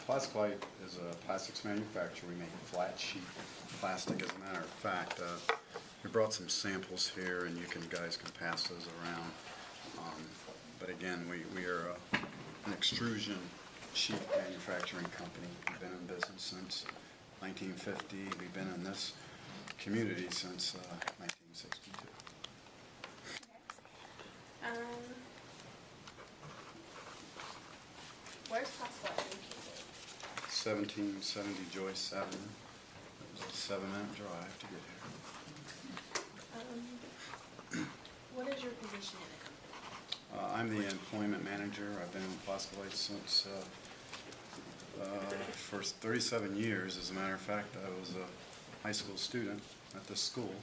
Plaskolite is a plastics manufacturer. We make flat sheet plastic. As a matter of fact, we brought some samples here, and you guys can pass those around. But again, we are an extrusion sheet manufacturing company. We've been in business since 1950. We've been in this community since 1962. Where's Plaskolite located? 1770 Joyce Avenue. It was a 7-minute drive to get here. What is your position in the company? I'm the employment manager. I've been in Plaskolite since for 37 years. As a matter of fact, I was a high school student at this school,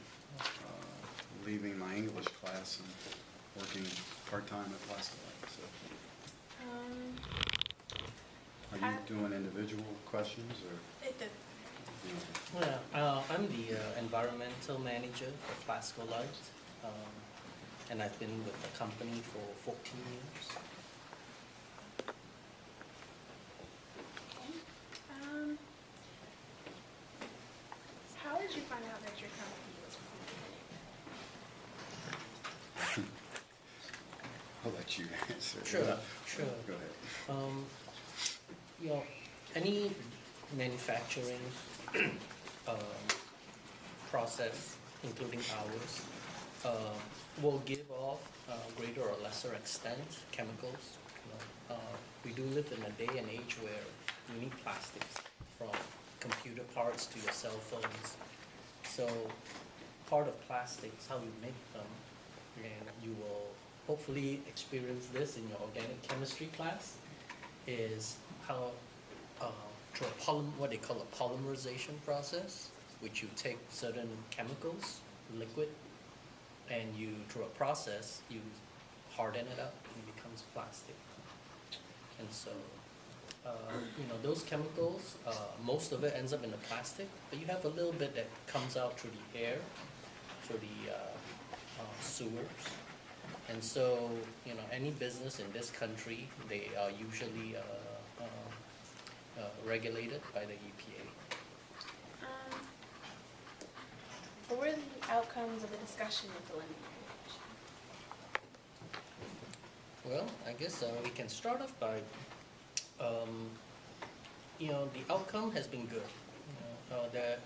leaving my English class and working part-time at Plaskolite. So. Are you doing individual questions or? Well, I'm the environmental manager for Plaskolite, and I've been with the company for 14 years. How did you find out that your company was formulated? I'll let you answer. Sure. Go ahead. You know, any manufacturing process, including ours, will give off greater or lesser extent chemicals. You know, we do live in a day and age where you need plastics, from computer parts to your cell phones. So part of plastics, how you make them, and you will hopefully experience this in your organic chemistry class, is how through what they call a polymerization process, which you take certain chemicals, liquid, and you, through a process, you harden it up and it becomes plastic. And so, you know, those chemicals, most of it ends up in the plastic, but you have a little bit that comes out through the air, through the sewers. And so, you know, any business in this country, they are usually regulated by the EPA. What were the outcomes of the discussion with the lending organization? Well, I guess we can start off by, you know, the outcome has been good. You know, that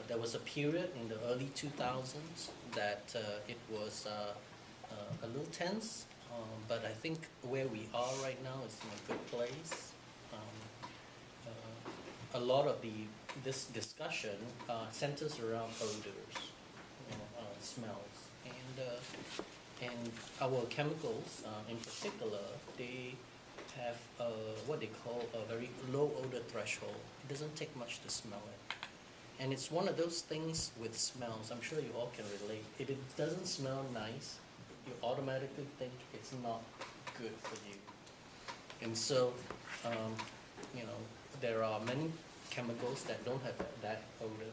there was a period in the early 2000s that it was a little tense, but I think where we are right now is in a good place. A lot of this discussion centers around odors, you know, smells, and our chemicals in particular, they have what they call a very low odor threshold. It doesn't take much to smell it. And it's one of those things with smells, I'm sure you all can relate. If it doesn't smell nice, you automatically think it's not good for you. And so, you know, there are many chemicals that don't have that odor.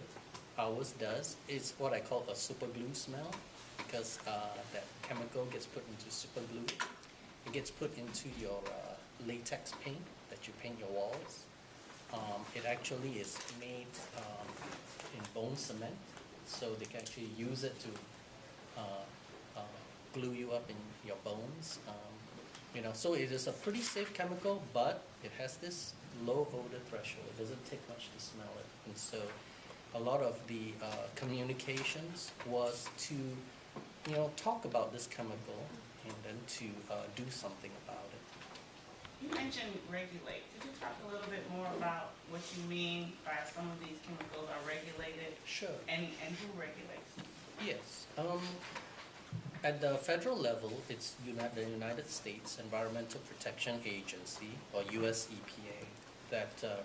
Ours does. It's what I call a super glue smell, because that chemical gets put into super glue. It gets put into your latex paint that you paint your walls. It actually is made in bone cement, so they can actually use it to glue you up in your bones. You know, so it is a pretty safe chemical, but it has this low odor threshold. It doesn't take much to smell it, and so a lot of the communications was to, you know, talk about this chemical and then to do something about it. You mentioned regulate. Could you talk a little bit more about what you mean by some of these chemicals are regulated? Sure. And who regulates? Yes. At the federal level, it's the United States Environmental Protection Agency, or US EPA, that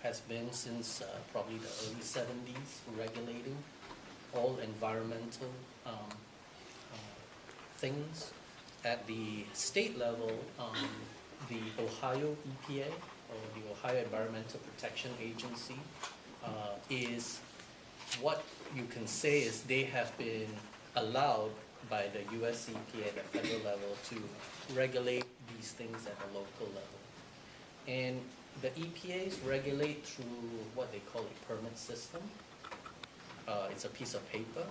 has been since probably the early 70s regulating all environmental things. At the state level, the Ohio EPA, or the Ohio Environmental Protection Agency, is what you can say is they have been allowed by the US EPA at the federal level to regulate these things at a local level. And The EPAs regulate through what they call a permit system. It's a piece of paper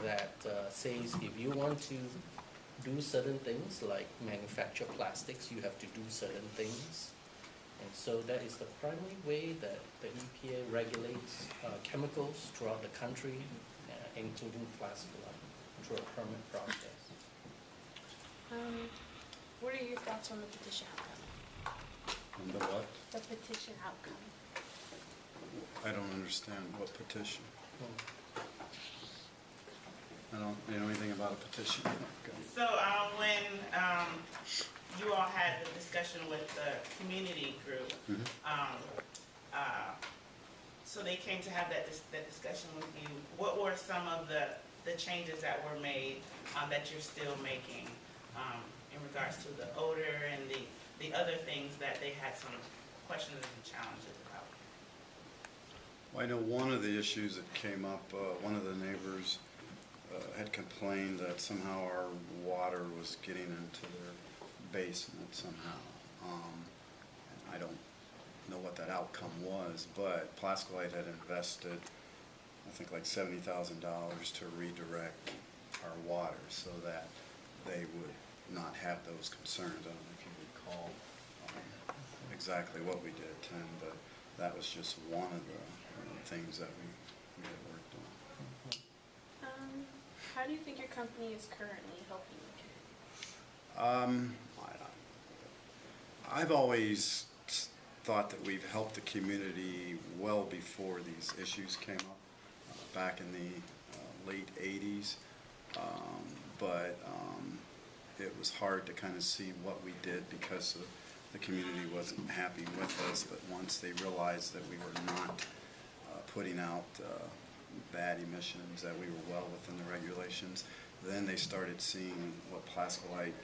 that says if you want to do certain things like manufacture plastics, you have to do certain things. And so that is the primary way that the EPA regulates chemicals throughout the country, including Plaskolite, through a permit process. What are your thoughts on the petition outcome? On the what? The petition outcome. I don't understand what petition. Hmm. You know anything about a petition? Okay. So when you all had the discussion with the community group, Mhm. so they came to have that discussion with you. What were some of the changes that were made that you're still making in regards to the odor and the other things that they had some questions and challenges about? Well, I know one of the issues that came up, one of the neighbors had complained that somehow our water was getting into their basement somehow. And I don't know what that outcome was, but Plaskolite had invested, I think, like $70,000 to redirect our water so that they would not have those concerns. I don't know if you recall exactly what we did, Tim, but that was just one of the things that we had worked on. How do you think your company is currently helping you? I've always thought that we've helped the community well before these issues came up back in the late 80s, but it was hard to kind of see what we did because the community wasn't happy with us, but once they realized that we were not putting out bad emissions, that we were well within the regulations, then they started seeing what Plaskolite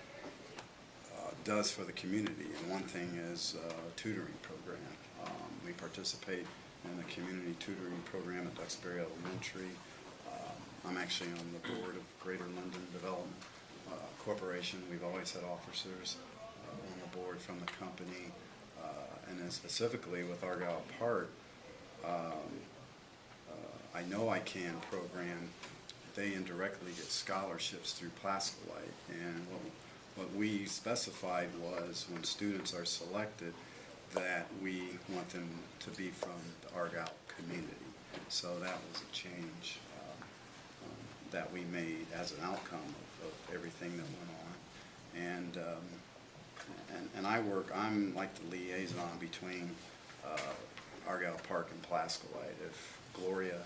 does for the community. And one thing is a tutoring program. We participate in the community tutoring program at Duxbury Elementary. I'm actually on the board of Greater London Development Corporation. We've always had officers on the board from the company, and then specifically with Argyle Park, I Know I Can program, they indirectly get scholarships through Plaskolite, and what we specified was when students are selected that we want them to be from the Argyle community. So that was a change that we made as an outcome of everything that went on. And I'm like the liaison between Argyle Park and Plaskolite. If Gloria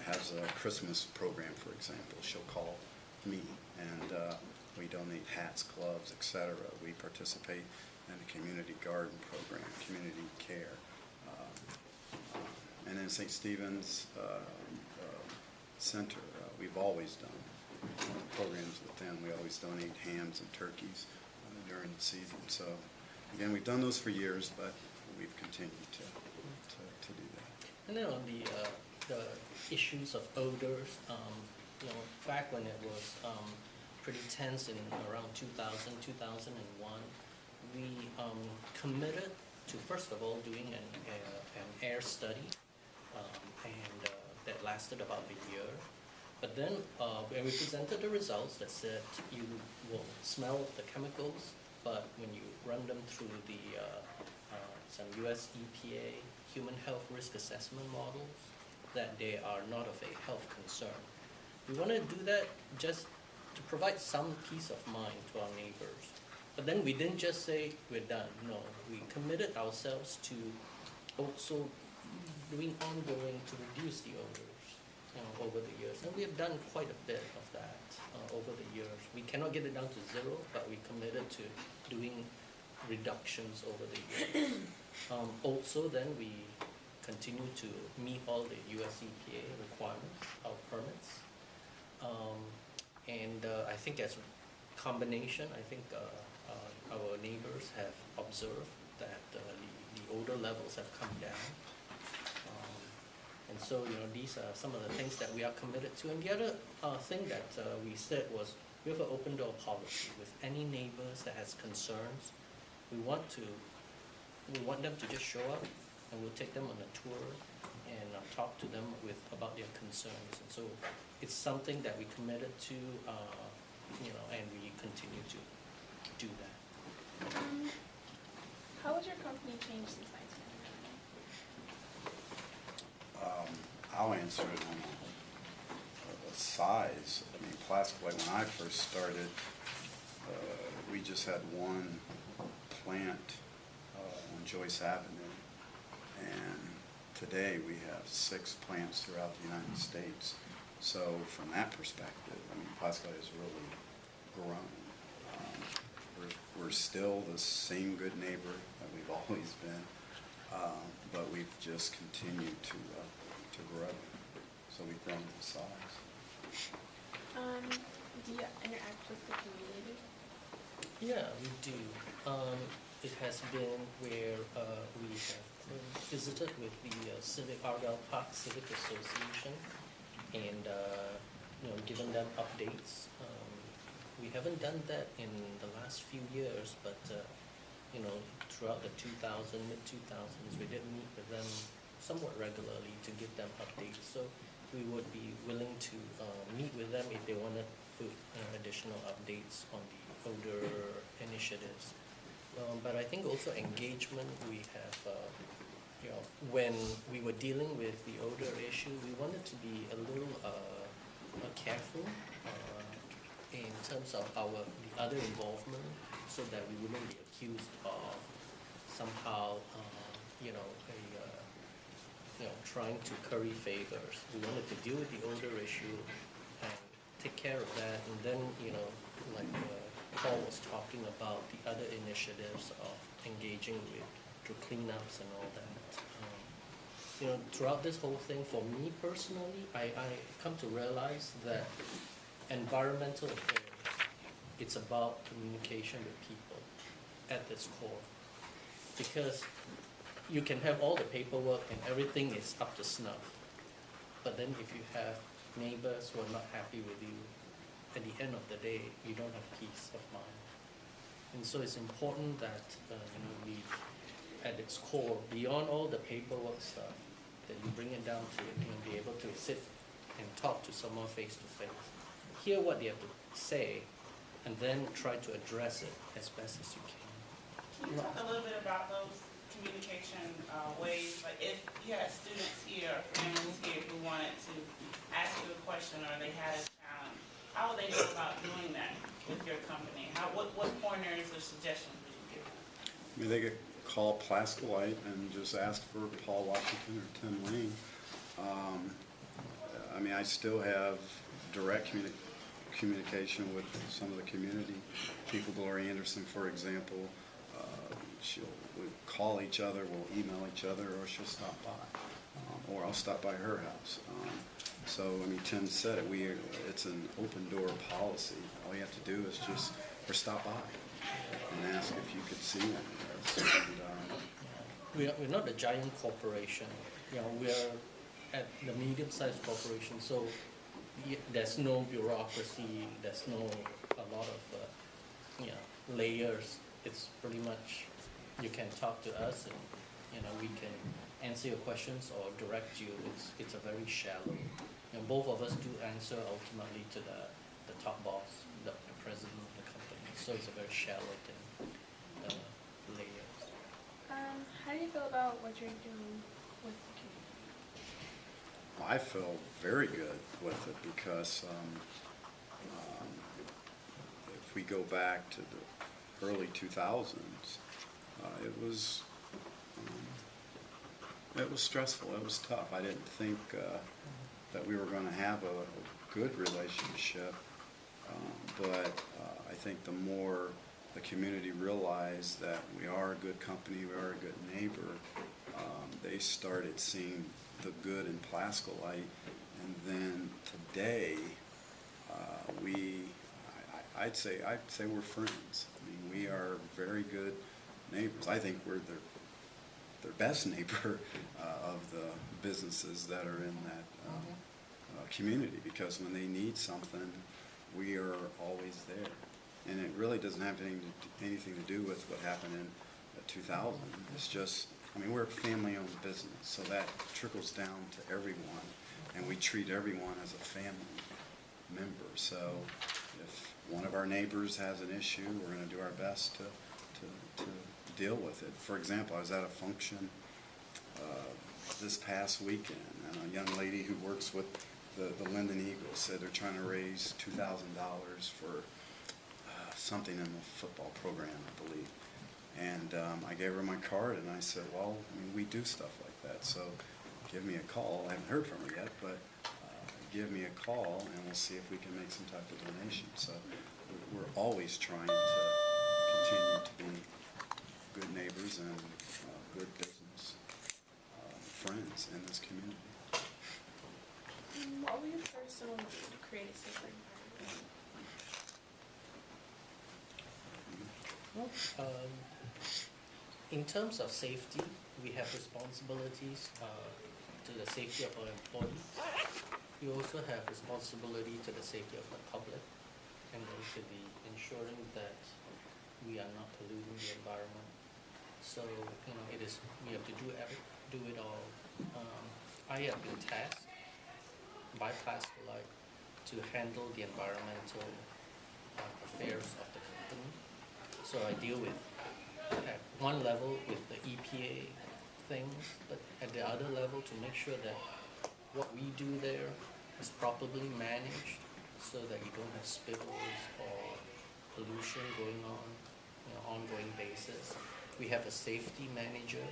has a Christmas program, for example, she'll call me, and we donate hats, gloves, etc. We participate in the community garden program, community care. And then St. Stephen's Center, we've always done programs with them. We always donate hams and turkeys during the season. So again, we've done those for years, but we've continued to do that. And then on the issues of odors, back when it was pretty tense in around 2000, 2001, we committed to, first of all, doing an air study, and that lasted about a year. But then when we presented the results that said you will smell the chemicals, but when you run them through some US EPA human health risk assessment models, that they are not of a health concern. We want to do that just to provide some peace of mind to our neighbors. But then we didn't just say we're done. No, we committed ourselves to also doing ongoing to reduce the odors over the years. And we have done quite a bit of that over the years. We cannot get it down to zero, but we committed to doing reductions over the years. Also, then we continue to meet all the US EPA requirements, our permits. I think as a combination, I think our neighbors have observed that the odor levels have come down. And so, these are some of the things that we are committed to. And the other thing that we said was we have an open door policy with any neighbors that has concerns. We want to we want them to just show up, and we'll take them on a tour and talk to them about their concerns. And so it's something that we committed to, and we continue to do that. How has your company changed since 1999? I'll answer it on the size. I mean, Plaskolite, when I first started, we just had one plant on Joyce Avenue. And today we have 6 plants throughout the United States. So from that perspective, I mean, Plaskolite has really grown. We're still the same good neighbor that we've always been, but we've just continued to grow. So we've grown in size. Do you interact with the community? Yeah, we do. It has been where we have visited with the Argyle Park Civic Association and given them updates. We haven't done that in the last few years, but throughout the mid-2000s, we did meet with them somewhat regularly to give them updates. So we would be willing to meet with them if they wanted additional updates on the odor initiatives. But I think also engagement, we have, when we were dealing with the odor issue, we wanted to be a little careful in terms of the other involvement, so that we wouldn't be accused of somehow, trying to curry favors. We wanted to deal with the odor issue and take care of that, and then, like Paul was talking about the other initiatives of engaging through cleanups and all that. Throughout this whole thing, for me personally, I come to realize that environmental affairs, it's about communication with people at its core. Because you can have all the paperwork and everything is up to snuff, but then if you have neighbors who are not happy with you, at the end of the day, you don't have peace of mind. And so it's important that we, at its core, beyond all the paperwork stuff, that you bring it down to be able to sit and talk to someone face to face, hear what they have to say, and then try to address it as best as you can. Can you talk a little bit about those communication ways? Like if you had students here, or families here who wanted to ask you a question or they had a challenge, how would they go about doing that with your company? What pointers or suggestions would you give them? I mean, they could call Plaskolite and just ask for Paul Washington or Tim Lane. I mean, I still have direct communication with some of the community people. Gloria Anderson, for example, we'll call each other, we'll email each other, or she'll stop by, or I'll stop by her house. So, I mean, Tim said it, it's an open door policy. All you have to do is just, or stop by and ask if you could see them. We're not a giant corporation. We're at the medium-sized corporation, so there's no bureaucracy, there's a lot of layers. It's pretty much, you can talk to us and we can answer your questions or direct you. It's a very shallow. Both of us do answer ultimately to the top boss, the president of the company. So it's a very shallow thing, layers. How do you feel about what you're doing with the community? I feel very good with it because if we go back to the early 2000s, it was stressful. It was tough. I didn't think that we were going to have a good relationship, but I think the more the community realized that we are a good company, we are a good neighbor, they started seeing the good in Plaskolite, and then today I'd say we're friends. I mean, we are very good neighbors. I think we're their best neighbor of the businesses that are in that community, because when they need something, we are always there. And it really doesn't have anything to do with what happened in 2,000. It's just, I mean, we're a family-owned business, so that trickles down to everyone, and we treat everyone as a family member. So if one of our neighbors has an issue, we're going to do our best to deal with it. For example, I was at a function this past weekend, and a young lady who works with the Linden Eagles said they're trying to raise $2,000 for something in the football program, I believe. And I gave her my card, and I said, well, I mean, we do stuff like that, so give me a call. I haven't heard from her yet, but give me a call, and we'll see if we can make some type of donation. So we're always trying to continue to be good neighbors and good business friends in this community. What will you personally do to create a safer environment? Well, in terms of safety, we have responsibilities to the safety of our employees. We also have responsibility to the safety of the public, and then to the ensuring that we are not polluting the environment. So, you know, we have to do it all. I have been tasked by Plaskolite to handle the environmental affairs of the company. So I deal with, at one level, with the EPA things, but at the other level to make sure that what we do there is properly managed so that you don't have spills or pollution going on, you know, ongoing basis. We have a safety manager.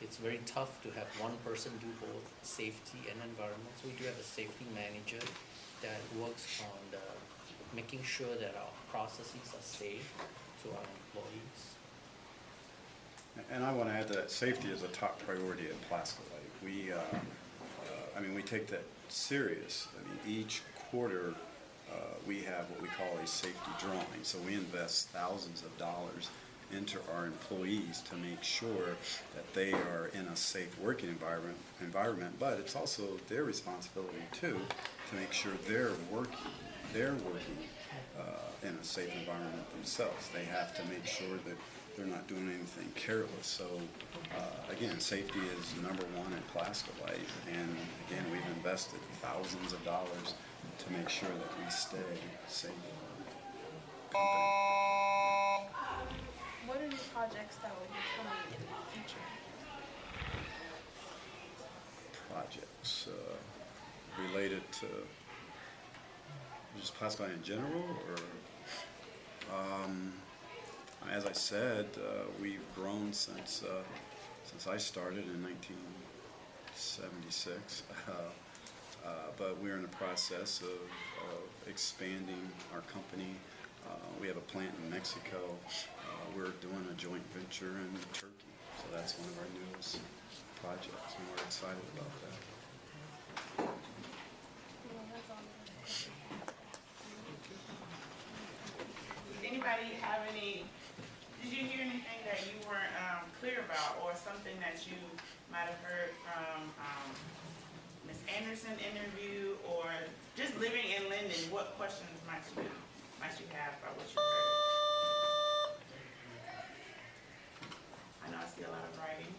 It's very tough to have one person do both safety and environment. So we do have a safety manager that works on making sure that our processes are safe to our employees. And I want to add that safety is a top priority at Plaskolite. We take that serious. I mean, each quarter we have what we call a safety drawing. So we invest thousands of dollars into our employees to make sure that they are in a safe working environment, but it's also their responsibility too to make sure they're working in a safe environment themselves. They have to make sure that they're not doing anything careless. So again, safety is number one at Plaskolite, and again, we've invested thousands of dollars to make sure that we stay safe. What are new projects that will be coming in the future? Projects related to just Plaskolite in general, or as I said, we've grown since I started in 1976, but we're in the process of expanding our company. We have a plant in Mexico. We're doing a joint venture in Turkey, so that's one of our newest projects, and we're excited about that. Well, that's all. Did anybody have did you hear anything that you weren't clear about, or something that you might have heard from Ms. Anderson's interview, or just living in Linden? What questions might you have about what you heard? I know I see a lot of writing.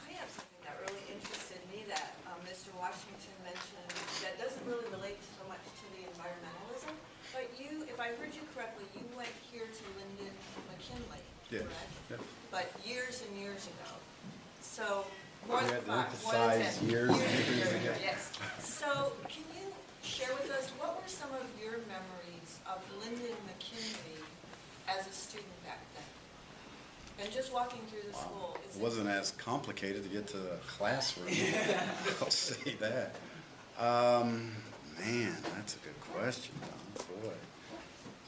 I have something that really interested me that Mr. Washington mentioned that doesn't really relate so much to the environmentalism, but you, if I heard you correctly, you went here to Linden McKinley, Yes. correct? Yes. But years and years ago. So more You than had to 5, more than emphasize 10. years and years ago. Yes. So can you share with us what were some of your memories of Linden McKinley as a student back then? And just walking through the school. It wasn't as complicated to get to the classroom. I'll say that. Man, that's a good question,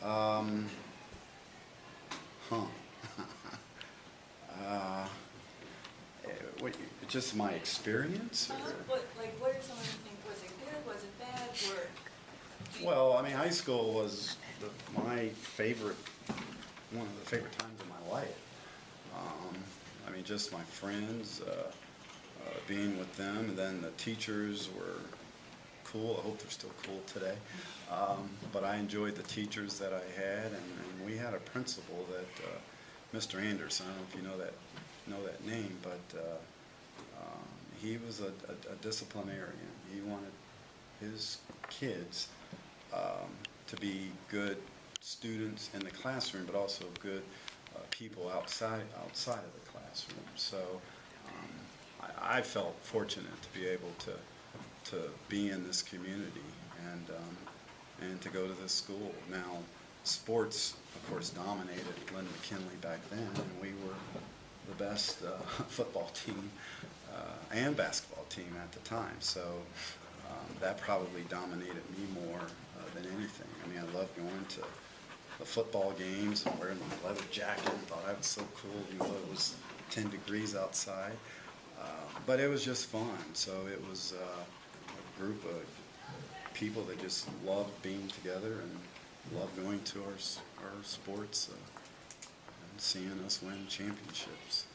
Don. Boy. Just my experience? Or? What are some of the things? Was it good? Was it bad? Well, I mean, high school was my favorite, one of the favorite times of my life. I mean, just my friends, being with them, and then the teachers were cool. I hope they're still cool today. But I enjoyed the teachers that I had, and we had a principal that Mr. Anderson. I don't know if you know that name, but he was a disciplinarian. He wanted his kids to be good students in the classroom, but also good people outside of the classroom. So I felt fortunate to be able to be in this community and to go to this school. Now, sports, of course, dominated Lynn McKinley back then, and we were the best football team and basketball team at the time. So that probably dominated me more than anything. I mean, I loved going to the football games and wearing my leather jacket and thought I was so cool, even though it was 10 degrees outside. But it was just fun. So it was a group of people that just loved being together and loved going to our sports and seeing us win championships.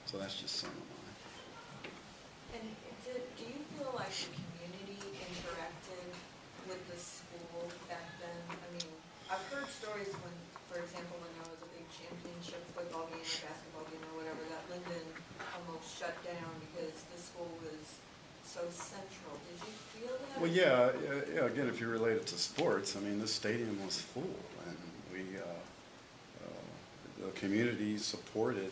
So that's just some of mine. And do you feel like the community interacted with the school back then? I mean, I've heard stories when, for example, when there was a big championship football game or basketball game or whatever, that Linden almost shut down because the school was so central. Did you feel that? Well, yeah. Again, if you relate it to sports, I mean, this stadium was full, and the community supported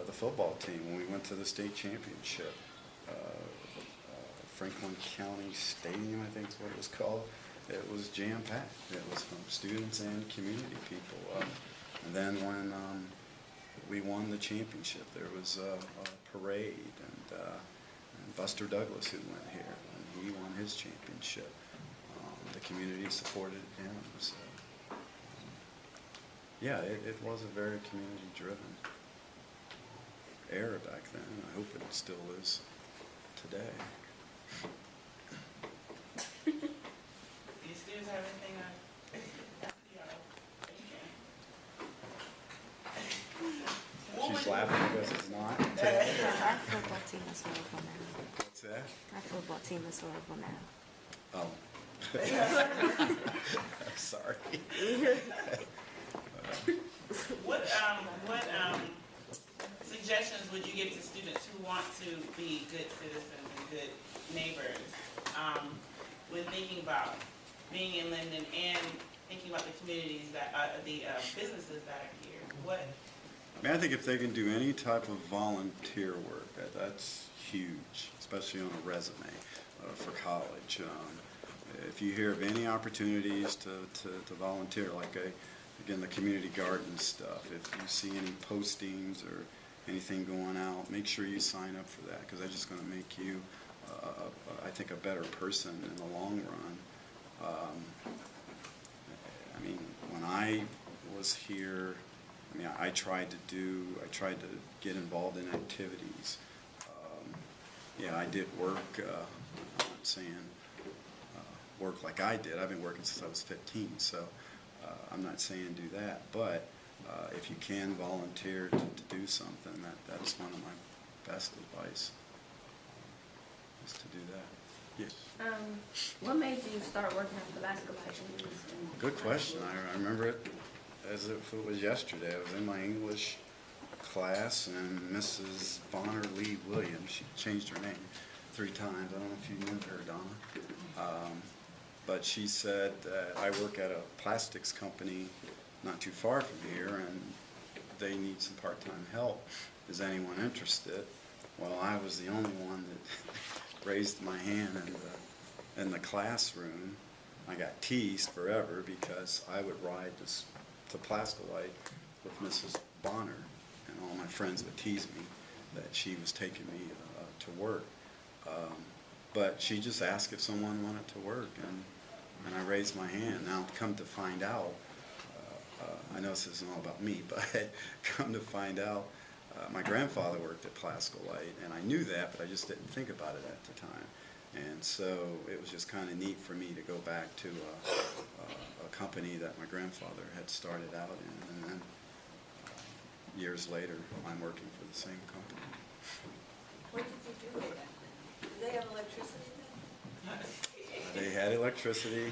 the football team when we went to the state championship. Franklin County Stadium, I think is what it was called. It was jam-packed. It was from students and community people. And then when we won the championship, there was a parade, and Buster Douglas, who went here, when he won his championship, the community supported him. So, yeah, it was a very community-driven era back then, and I hope it still is today. Do you students have anything on? She's laughing because it's not. Our football team is horrible now. What's that? Our football team is horrible now. Oh. I'm sorry. What suggestions would you give to students who want to be good citizens and good neighbors when thinking about being in Linden and thinking about the communities that the businesses that are here? What? I mean, I think if they can do any type of volunteer work, that's huge, especially on a resume for college. If you hear of any opportunities to volunteer, like again, the community garden stuff, if you see any postings or anything going out, make sure you sign up for that, because that's just going to make you, I think, a better person in the long run. I mean, when I was here, I mean, I tried to get involved in activities. Yeah, I did work. I'm not saying work like I did. I've been working since I was 15, so I'm not saying do that. But if you can volunteer to do something, that is one of my best advice, is to do that. Yes. What made you start working at Plaskolite? Good question. I remember it as if it was yesterday. I was in my English class, and Mrs. Bonner Lee Williams, she changed her name 3 times. I don't know if you knew her, Donna. But she said that I work at a plastics company not too far from here, and they need some part-time help. Is anyone interested? Well, I was the only one that raised my hand in the classroom. I got teased forever because I would ride to Plaskolite with Mrs. Bonner, and all my friends would tease me that she was taking me to work. But she just asked if someone wanted to work, and I raised my hand. Now, come to find out, I know this isn't all about me, but come to find out, my grandfather worked at Plaskolite, and I knew that, but I just didn't think about it at the time. And so it was just kind of neat for me to go back to a company that my grandfather had started out in, and then years later, I'm working for the same company. What did you do with that? Did they have electricity then? They had electricity.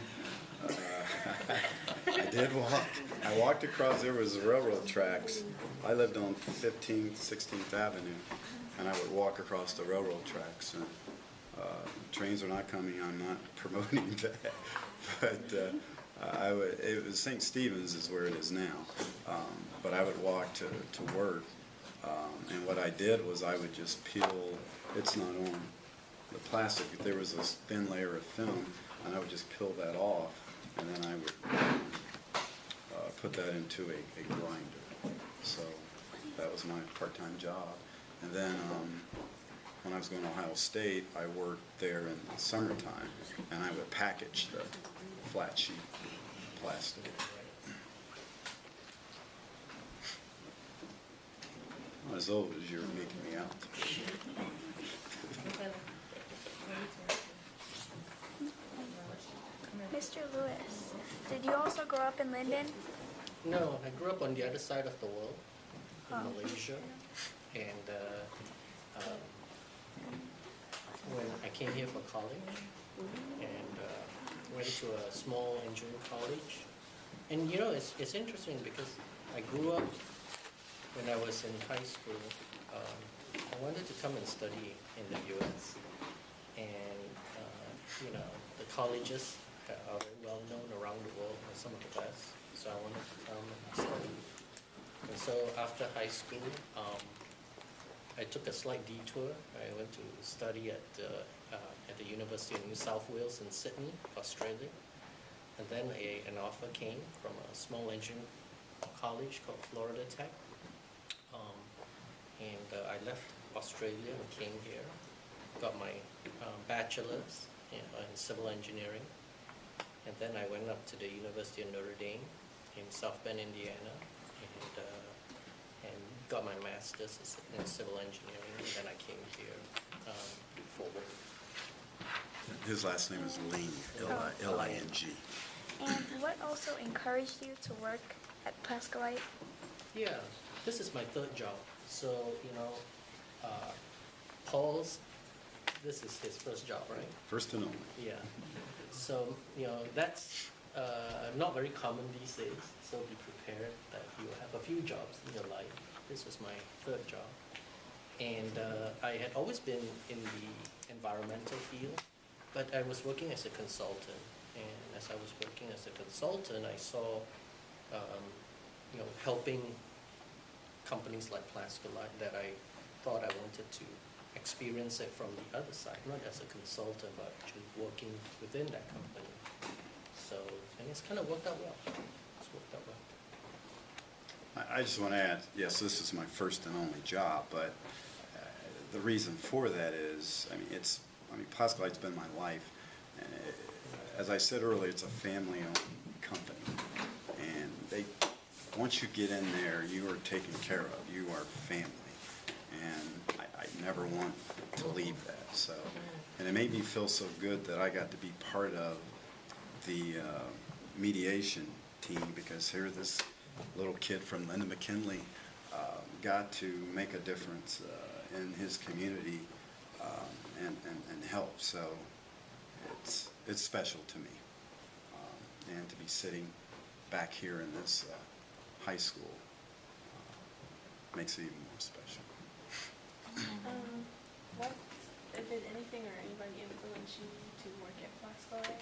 I I walked across, there was railroad tracks. I lived on 15th, 16th Avenue, and I would walk across the railroad tracks. And, trains are not coming, I'm not promoting that. But it was St. Stephen's is where it is now. But I would walk to work. And what I did was I would just peel, it's not on the plastic, there was a thin layer of film, and I would just peel that off, and then I would put that into a grinder. So that was my part-time job. And then when I was going to Ohio State, I worked there in the summertime, and I would package the flat sheet plastic. Not as old as you're making me out. Mr. Lewis, did you also grow up in Linden? No, I grew up on the other side of the world, in Oh. Malaysia, and when I came here for college, and went to a small engineering college, and you know, it's interesting because I grew up when I was in high school. I wanted to come and study in the U.S., and you know, the colleges are very well known around the world, are some of the best. So I wanted to come and study. And so after high school, I took a slight detour. I went to study at the University of New South Wales in Sydney, Australia. And then an offer came from a small engineering college called Florida Tech. I left Australia and came here, got my bachelor's in civil engineering. And then I went up to the University of Notre Dame in South Bend, Indiana, and got my master's in civil engineering. And then I came here for work. His last name is Ling, L-I-N-G. And what also encouraged you to work at Plaskolite? Yeah, this is my third job. So, you know, Paul's, this is his first job, right? First and only. Yeah. So, you know, that's not very common these days. So be prepared that you have a few jobs in your life. This was my third job. And I had always been in the environmental field, but I was working as a consultant. And as I was working as a consultant, I saw, you know, helping companies like Plaskolite that I thought I wanted to experience it from the other side, not as a consultant, but actually working within that company. So, and it's kind of worked out well. It's worked out well. I just want to add, yes, this is my first and only job, but the reason for that is, Plaskolite's been my life. And as I said earlier, it's a family-owned company. And once you get in there, you are taken care of. You are family. And I never want to leave that. So, and it made me feel so good that I got to be part of the mediation team, because here this little kid from Linda McKinley got to make a difference in his community and help. So it's special to me, and to be sitting back here in this high school makes it even more special. What, did anything or anybody influence you to work at Plaskolite?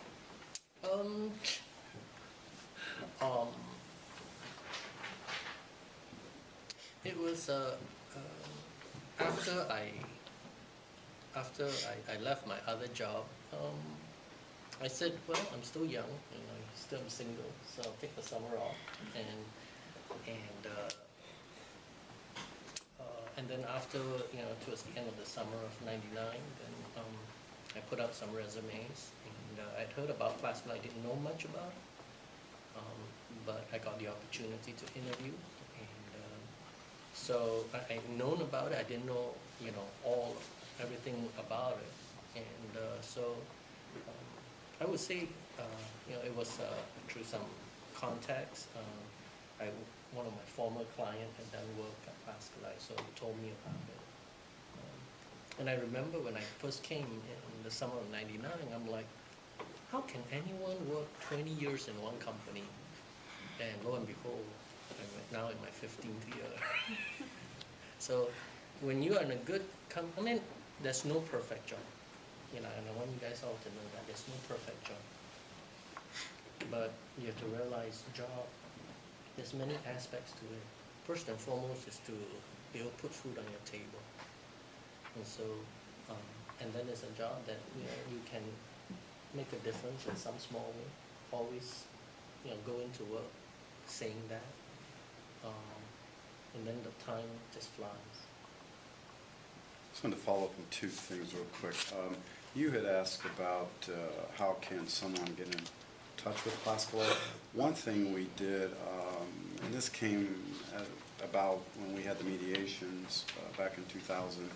It was after I left my other job. I said, well, I'm still young, you know, still single, so I'll take the summer off, and then after, you know, towards the end of the summer of '99, then I put out some resumes, and I'd heard about Plaskolite. I didn't know much about it, but I got the opportunity to interview, and so I'd known about it. I didn't know, you know, everything about it, and so I would say, you know, it was through some contacts. One of my former clients had done work at Plaskolite, so he told me about it. And I remember when I first came in the summer of '99, I'm like, how can anyone work 20 years in one company And lo and behold, I'm now in my 15th year. So when you are in a good I mean, there's no perfect job. You know, and I want you guys all to know that there's no perfect job. But you have to realize job, there's many aspects to it. First and foremost is to be able to put food on your table. And so, and then there's a job that, you know, you can make a difference in some small way. Always, you know, go into work saying that. And then the time just flies. Just wanted to follow up on two things real quick. You had asked about how can someone get in touch with Plaskolite. One thing we did, and this came about when we had the mediations back in 2000,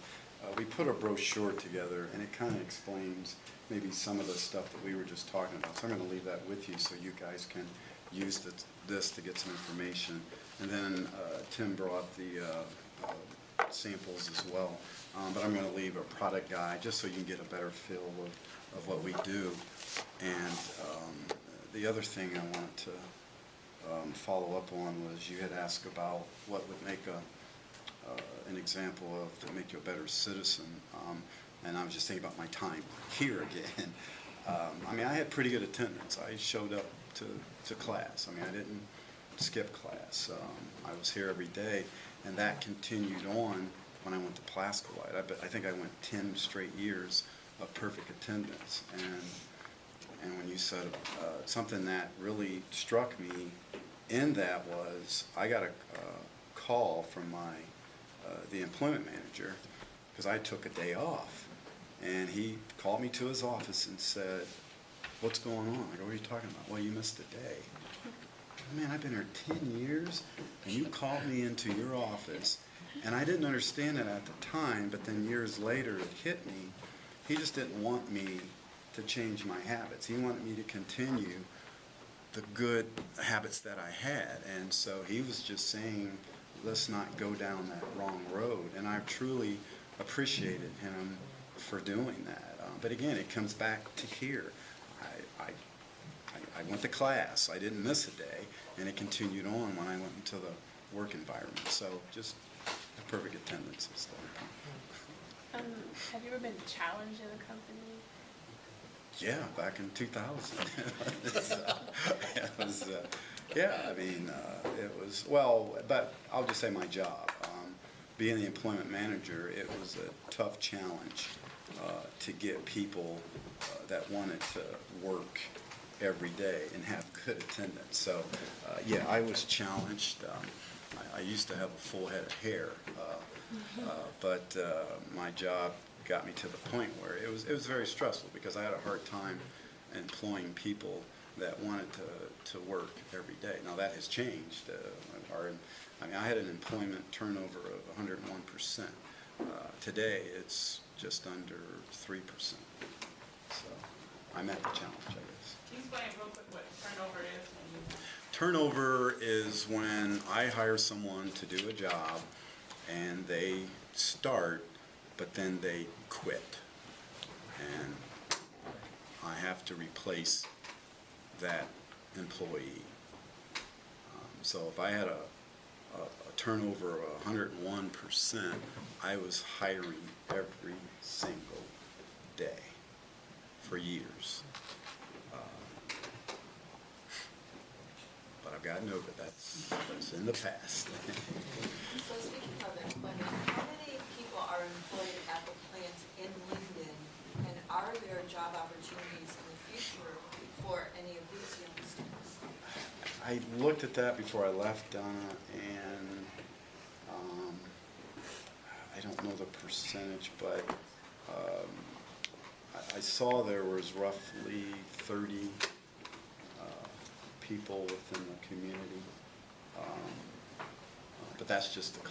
we put a brochure together, and it kind of explains maybe some of the stuff that we were just talking about. So I'm going to leave that with you so you guys can use this to get some information. And then Tim brought the samples as well. But I'm going to leave a product guide just so you can get a better feel of what we do. And the other thing I wanted to follow up on was you had asked about what would make an example of to make you a better citizen. And I was just thinking about my time here again. I mean, I had pretty good attendance. I showed up to class. I mean, I didn't skip class. I was here every day, and that continued on when I went to Plaskolite. I think I went 10 straight years of perfect attendance. And when you said something that really struck me in that was I got a call from the employment manager because I took a day off, and he called me to his office and said, "What's going on?" I go, "What are you talking about?" "Well, you missed a day." "Man, I've been here 10 years, and you called me into your office." And I didn't understand it at the time, but then years later it hit me. He just didn't want me to change my habits. He wanted me to continue the good habits that I had. And so he was just saying, let's not go down that wrong road. And I truly appreciated him for doing that. But again, it comes back to here. I went to class. I didn't miss a day. And it continued on when I went into the work environment. So just perfect attendance is there. Have you ever been challenged in a company? Yeah, back in 2000. I mean, it was, well, but I'll just say my job. Being the employment manager, it was a tough challenge to get people that wanted to work every day and have good attendance. So, yeah, I was challenged. I used to have a full head of hair, but my job got me to the point where it was very stressful because I had a hard time employing people that wanted to work every day. Now that has changed. I mean, I had an employment turnover of 101%. Today it's just under 3%. So I met the challenge, I guess. Can you explain real quick what turnover is? Turnover is when I hire someone to do a job and they start, but then they quit. And I have to replace that employee. So if I had a turnover of 101%, I was hiring every single day for years. But I've gotten over it. That's in the past. So speaking of employment, how many people are employed at the plant in Linden, and are there job opportunities in the future for any of these young students? I looked at that before I left, Donna, and I don't know the percentage, but I saw there was roughly 30 people within the community. But that's just the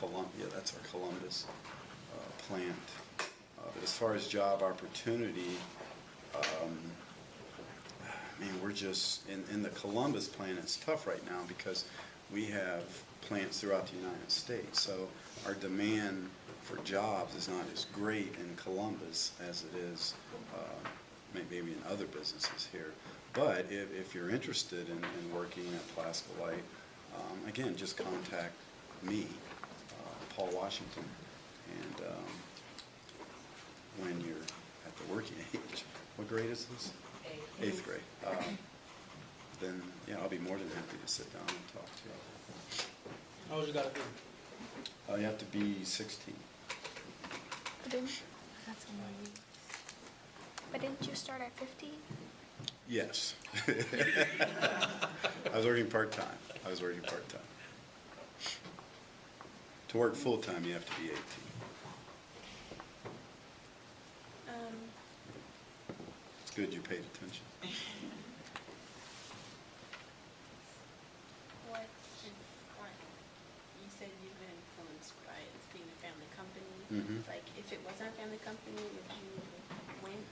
that's our Columbus plant. But as far as job opportunity, man, we're just, in the Columbus plant, it's tough right now because we have plants throughout the United States. So our demand for jobs is not as great in Columbus as it is maybe in other businesses here. But if you're interested in working at Plaskolite, again, just contact me, Paul Washington, and when you're at the working age, what grade is this? Eighth grade. Then, yeah, I'll be more than happy to sit down and talk to you. How old you gotta be? You have to be 16. But didn't you start at 50? Yes. I was working part-time. To work full-time, you have to be 18. It's good you paid attention. You said you've been influenced by it being a family company. Mhm. Like, if it wasn't a family company, would you went?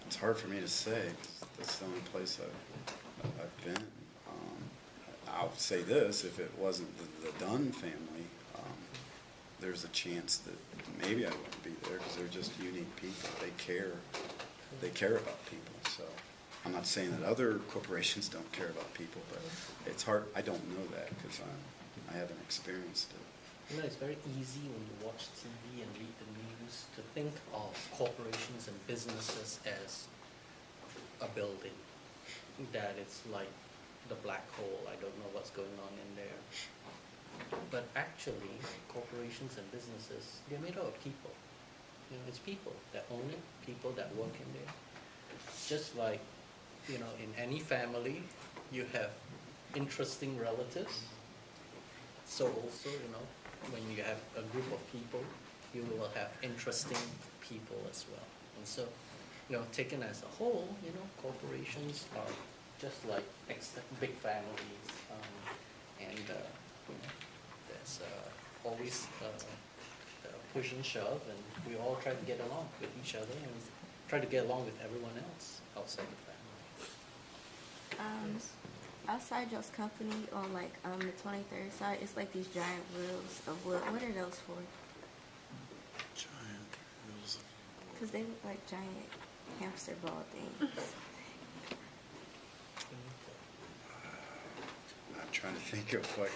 It's hard for me to say, 'cause that's the only place I've been. I'll say this, if it wasn't the Dunn family, there's a chance that maybe I wouldn't be there, because they're just unique people. They care about people. So I'm not saying that other corporations don't care about people, but it's hard. I don't know that because I haven't experienced it. You know, it's very easy when you watch TV and read the news to think of corporations and businesses as a building, that it's like the black hole. I don't know what's going on in there. But actually, corporations and businesses, they're made out of people. You know, it's people that own it, people that work in there. Just like, you know, in any family, you have interesting relatives. So also, you know, when you have a group of people, you will have interesting people as well. And so, you know, taken as a whole, you know, corporations are just like big families, and you know, there's always push and shove, and we all try to get along with each other and try to get along with everyone else outside the family. Outside y'all's company on like the 23rd side, it's like these giant wheels of wood. What are those for? Giant wheels of wood. Because they look like giant hamster ball things. I'm trying to think of what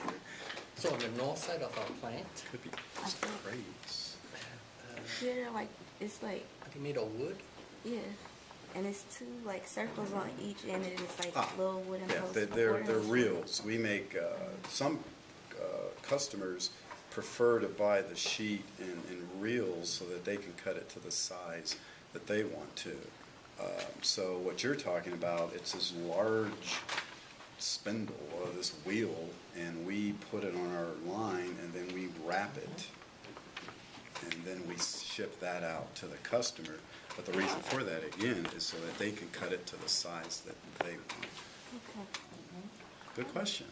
So on the north side of our plant, could be crates. Yeah, like it's like they made of wood. yeah, and it's two like circles on each end, and it's like little wooden Yeah, posts. they're What are those for? reels. We make some customers prefer to buy the sheet in reels so that they can cut it to the size that they want to. So what you're talking about, it's this large spindle or this wheel, and we put it on our line, and then we wrap it, and then we ship that out to the customer. But the reason for that, again, is so that they can cut it to the size that they want. Okay. Good question.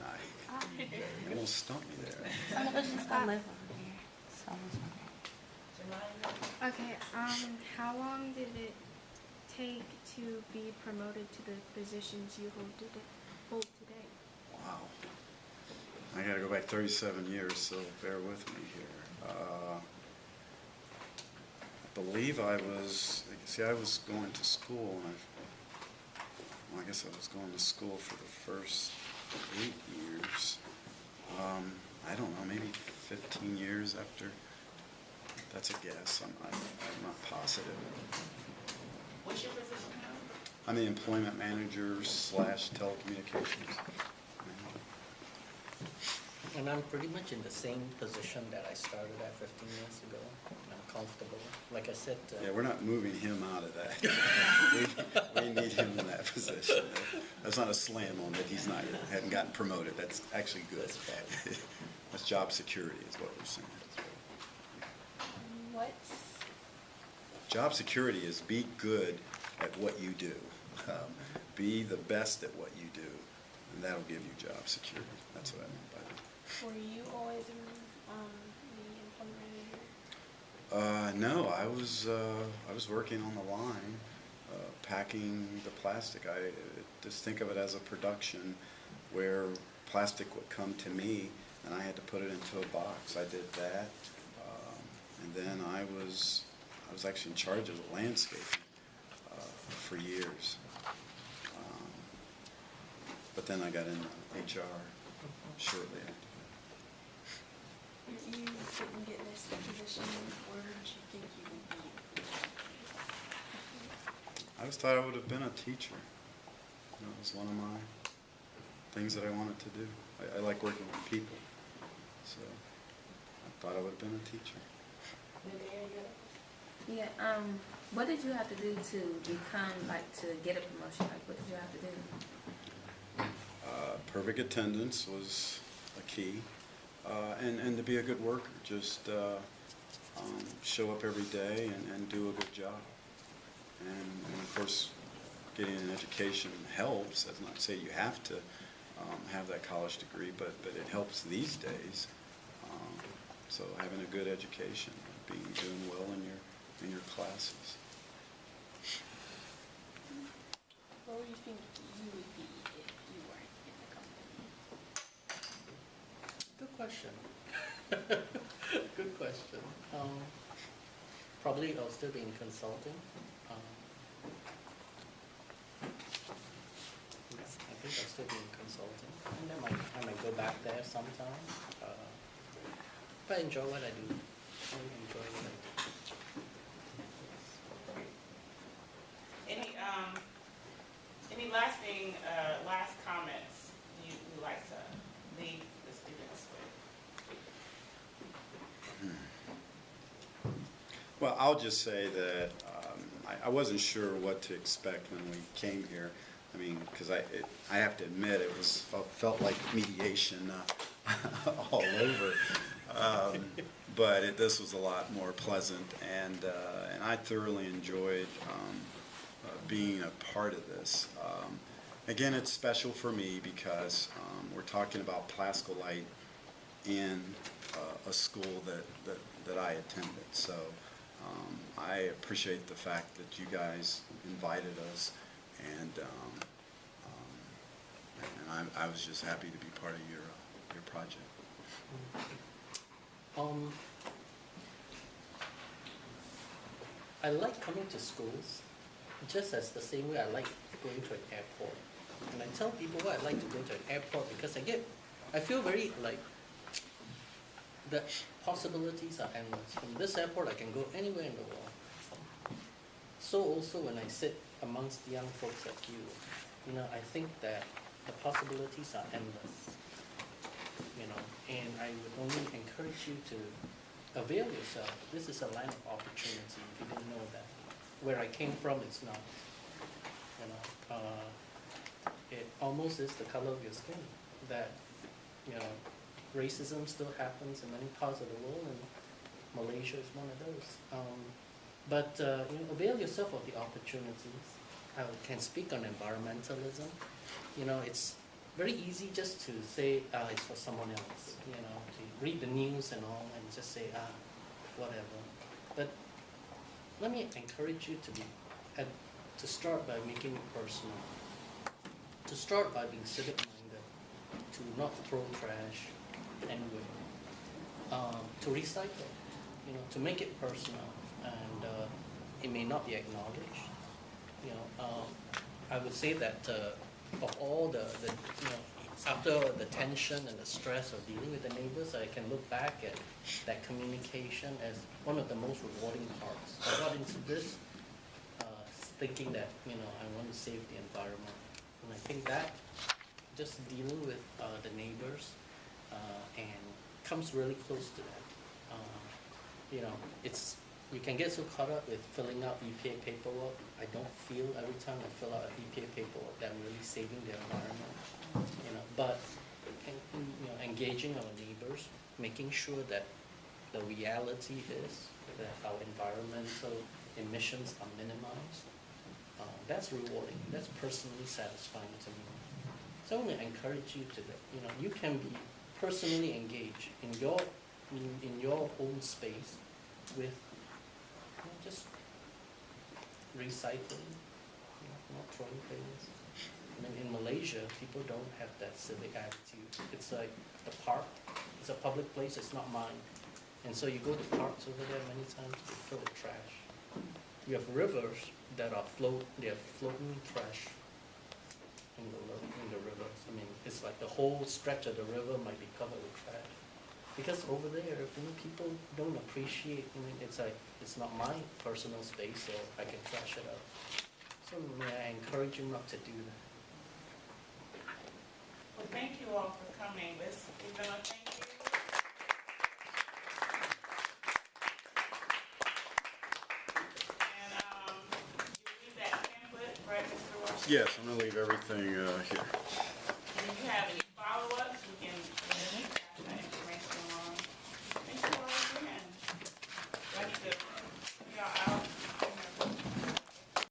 You almost stumped me there. I live over here, so I was wondering. Okay, how long did it take to be promoted to the positions you hold today? Wow. I gotta go back 37 years, so bear with me here. I believe I was going to school, and I guess I was going to school for the first 8 years. I don't know, maybe 15 years after. That's a guess. I'm not positive. What's your position now? I'm the employment manager / telecommunications. And I'm pretty much in the same position that I started at 15 years ago. I'm comfortable. Like I said, Yeah, we're not moving him out of that. we need him in that position. That's not a slam on that he's not, hadn't gotten promoted. That's actually good. That's job security is what we're saying. What? Job security is be good at what you do. Be the best at what you do, and that'll give you job security. That's what I mean by that. Were you always the employment manager? No, I was working on the line, packing the plastic. I just think of it as a production where plastic would come to me, and I had to put it into a box. I did that, and then I was actually in charge of the landscaping. for years. But then I got into HR shortly after If you didn't get this position, where did you think you would be? that. I always thought I would have been a teacher. You know, it was one of my things that I wanted to do. I like working with people, so I thought I would have been a teacher. Yeah, what did you have to do to become, like, to get a promotion? Like, what did you have to do? Perfect attendance was a key, and to be a good worker. Just show up every day and do a good job. And of course, getting an education helps. That's not to say you have to have that college degree, but it helps these days. So having a good education, doing well in your classes. Where do you think you would be if you weren't in the company? Good question. Good question. Probably I'll still be in consulting. Yes, I think I'll still be in consulting. And I might go back there sometime. But I enjoy what I do. I enjoy what I do. Any lasting, last comments you would like to leave the students with? Well, I'll just say that I wasn't sure what to expect when we came here. I mean, because I have to admit it felt like mediation all over. But this was a lot more pleasant, and I thoroughly enjoyed being a part of this. Again, it's special for me because we're talking about Plaskolite in a school that I attended. So I appreciate the fact that you guys invited us, and I was just happy to be part of your project. I like coming to schools just as the same way I like going to an airport. And I tell people why I like to go to an airport because I feel very like the possibilities are endless. From this airport I can go anywhere in the world. So also when I sit amongst young folks like you, I think that the possibilities are endless. And I would only encourage you to avail yourself. This is a land of opportunity. If you didn't know that, where I came from, it's not. It almost is the color of your skin. That racism still happens in many parts of the world, and Malaysia is one of those. But avail yourself of the opportunities. I can speak on environmentalism. It's very easy just to say it's for someone else, to read the news and all and just say, whatever. But let me encourage you to start by making it personal. To start by being civic-minded, to not throw trash anywhere, to recycle, to make it personal, and it may not be acknowledged. I would say that of all the after the tension and the stress of dealing with the neighbors, I can look back at that communication as one of the most rewarding parts. I got into this thinking that I want to save the environment, and I think that just dealing with the neighbors and comes really close to that. You can get so caught up with filling out EPA paperwork. I don't feel every time I fill out EPA paperwork that I'm really saving the environment. But engaging our neighbors, making sure that the reality is that our environmental emissions are minimized. That's rewarding. That's personally satisfying to me. So I want to encourage you to that. You can be personally engaged in your own space with just recycling, not throwing things. In Malaysia, people don't have that civic attitude. It's like the park. It's a public place. It's not mine. And so you go to parks over there many times, they fill with trash. you have rivers that are they're floating trash in the rivers. I mean, it's like the whole stretch of the river might be covered with trash. Because over there, people don't appreciate, it's like, it's not my personal space, so I can trash it out. So I encourage you not to do that. Well, thank you all for coming. We're gonna thank you. And you leave that pamphlet, right, Mr. Washington? Yes, I'm gonna leave everything here. And if you have any